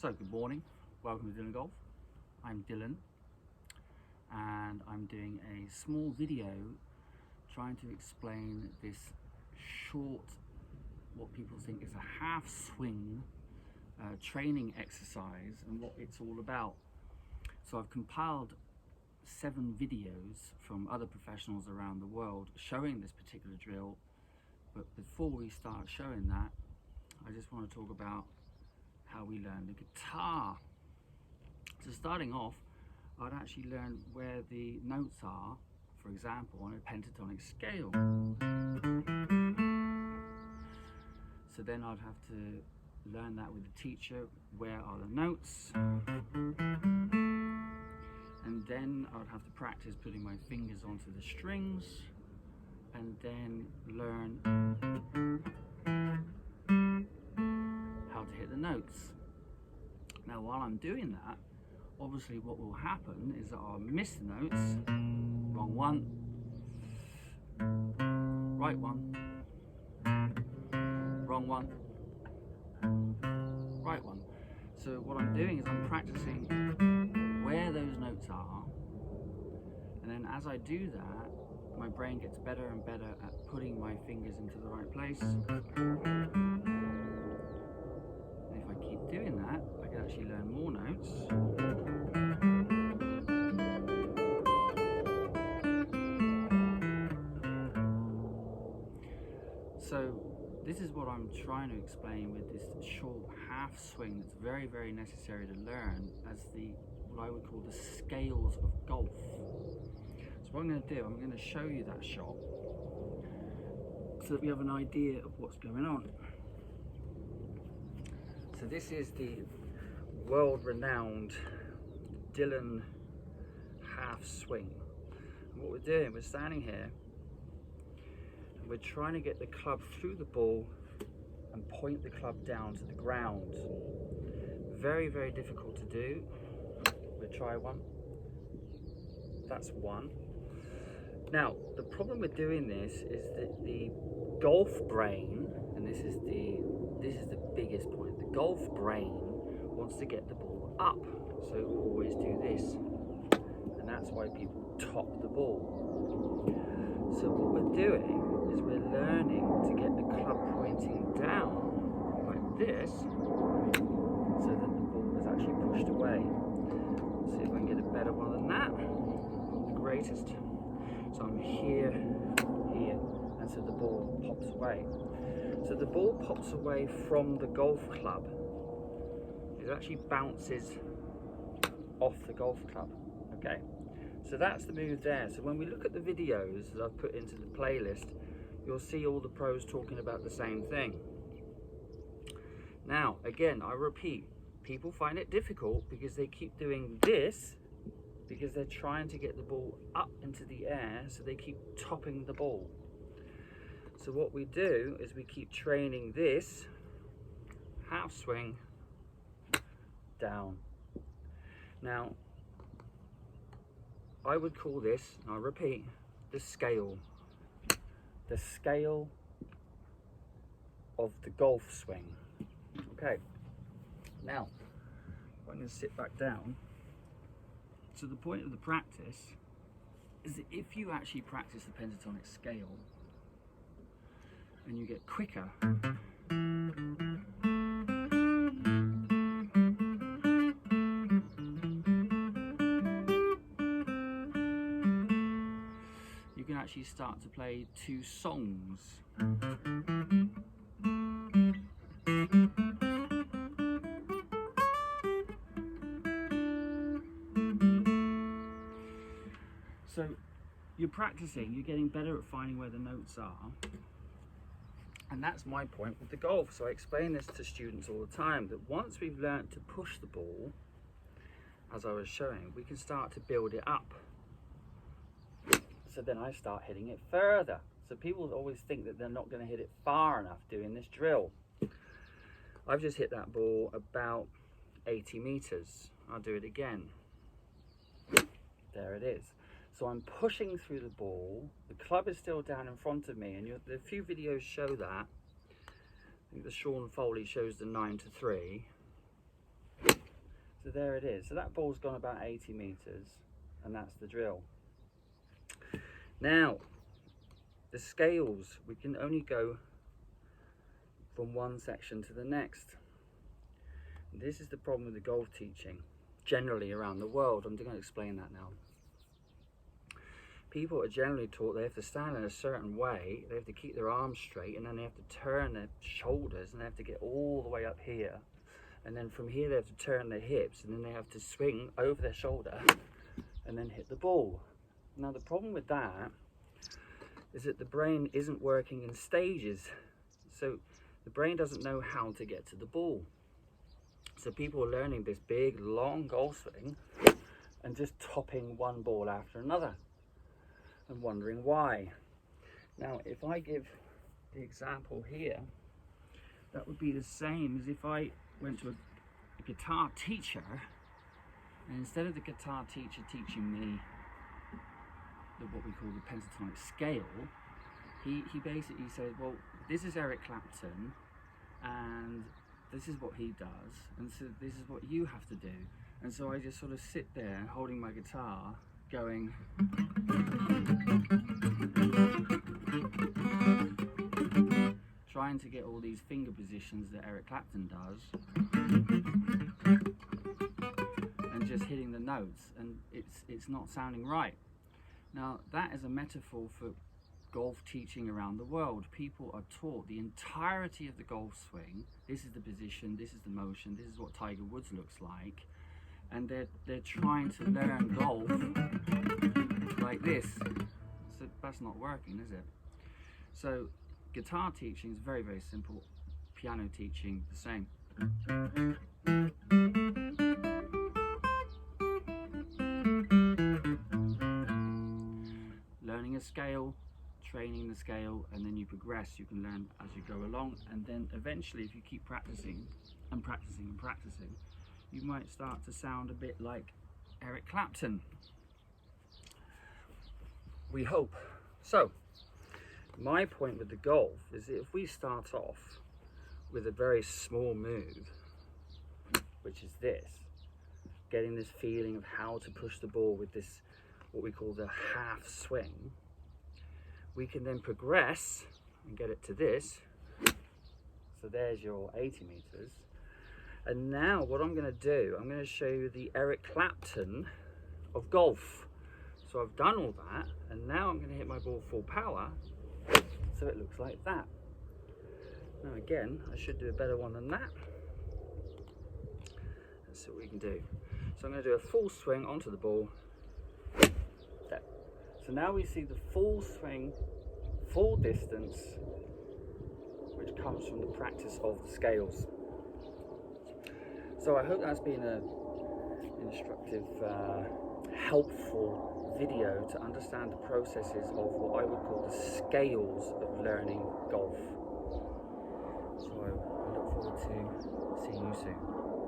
So good morning, welcome to Dylan Golf. I'm Dylan and I'm doing a small video trying to explain this short, what people think is a half swing training exercise and what it's all about. So I've compiled 7 videos from other professionals around the world showing this particular drill, but before we start showing that, I just want to talk about how we learn the guitar. So starting off, I'd actually learn where the notes are, for example, on a pentatonic scale. So then I'd have to learn that with the teacher, where are the notes? And then I would have to practice putting my fingers onto the strings and then learn how to hit the notes. Now while I'm doing that, obviously what will happen is that I'll miss the notes. Wrong one, right one, wrong one, right one. So what I'm doing is I'm practicing where those notes are, and then as I do that, my brain gets better and better at putting my fingers into the right place. And if I keep doing that, I can actually learn more notes. So this is what I'm trying to explain with this short half swing that's very, very necessary to learn as what I would call the scales of golf. So what I'm going to do, I'm going to show you that shot so that we have an idea of what's going on. So this is the world-renowned Dylan half swing. And what we're doing, we're standing here and we're trying to get the club through the ball and point the club down to the ground. Very, very difficult to do. We'll try one. That's one. Now, the problem with doing this is that the golf brain, and this is the biggest point, the golf brain wants to get the ball up. So we always do this. And that's why people top the ball. So what we're doing is we're learning to get the club pointing down like this, so that the ball is actually pushed away. Let's see if I can get a better one than that. Not the greatest. So I'm here, and so the ball pops away. So the ball pops away from the golf club. It actually bounces off the golf club. Okay, so that's the move there. So when we look at the videos that I've put into the playlist, you'll see all the pros talking about the same thing. Now, again, I repeat, people find it difficult because they keep doing this, because they're trying to get the ball up into the air, so they keep topping the ball. So what we do is we keep training this half swing down. Now, I would call this, and I repeat, the scale of the golf swing. Okay, now I'm going to sit back down. So the point of the practice is that if you actually practice the pentatonic scale and you get quicker, you can actually start to play 2 songs. So you're practicing, you're getting better at finding where the notes are. And that's my point with the golf. So I explain this to students all the time, that once we've learned to push the ball, as I was showing, we can start to build it up. So then I start hitting it further. So people always think that they're not going to hit it far enough doing this drill. I've just hit that ball about 80 meters. I'll do it again. There it is. So I'm pushing through the ball, the club is still down in front of me, and the few videos show that. I think the Sean Foley shows the 9 to 3. So there it is. So that ball's gone about 80 meters, and that's the drill. Now, the scales, we can only go from one section to the next. And this is the problem with the golf teaching, generally around the world. I'm going to explain that now. People are generally taught they have to stand in a certain way, they have to keep their arms straight, and then they have to turn their shoulders, and they have to get all the way up here. And then from here they have to turn their hips, and then they have to swing over their shoulder and then hit the ball. Now the problem with that is that the brain isn't working in stages. So the brain doesn't know how to get to the ball. So people are learning this big, long golf swing and just topping one ball after another and wondering why. Now, if I give the example here, that would be the same as if I went to a guitar teacher, and instead of the guitar teacher teaching me what we call the pentatonic scale, he basically said, well, this is Eric Clapton, and this is what he does, and so this is what you have to do. And so I just sort of sit there holding my guitar going trying to get all these finger positions that Eric Clapton does and just hitting the notes, and it's not sounding right. Now that is a metaphor for golf teaching around the world. People are taught the entirety of the golf swing. This is the position, this is the motion, this is what Tiger Woods looks like, and they're trying to learn golf like this. So that's not working, is it? So guitar teaching is very, very simple. Piano teaching, the same. Learning a scale, training the scale, and then you progress. You can learn as you go along, and then eventually, if you keep practicing and practicing and practicing, you might start to sound a bit like Eric Clapton. We hope. So, my point with the golf is that if we start off with a very small move, which is this, getting this feeling of how to push the ball with this, what we call the half swing, we can then progress and get it to this. So there's your 80 meters. And now what I'm going to do, I'm going to show you the Eric Clapton of golf. So I've done all that, and now I'm going to hit my ball full power, so it looks like that. Now again, I should do a better one than that. Let's see what we can do. So I'm going to do a full swing onto the ball. There. So now we see the full swing, full distance, which comes from the practice of the scales. So I hope that's been an instructive, helpful video to understand the processes of what I would call the scales of learning golf. So I look forward to seeing you soon.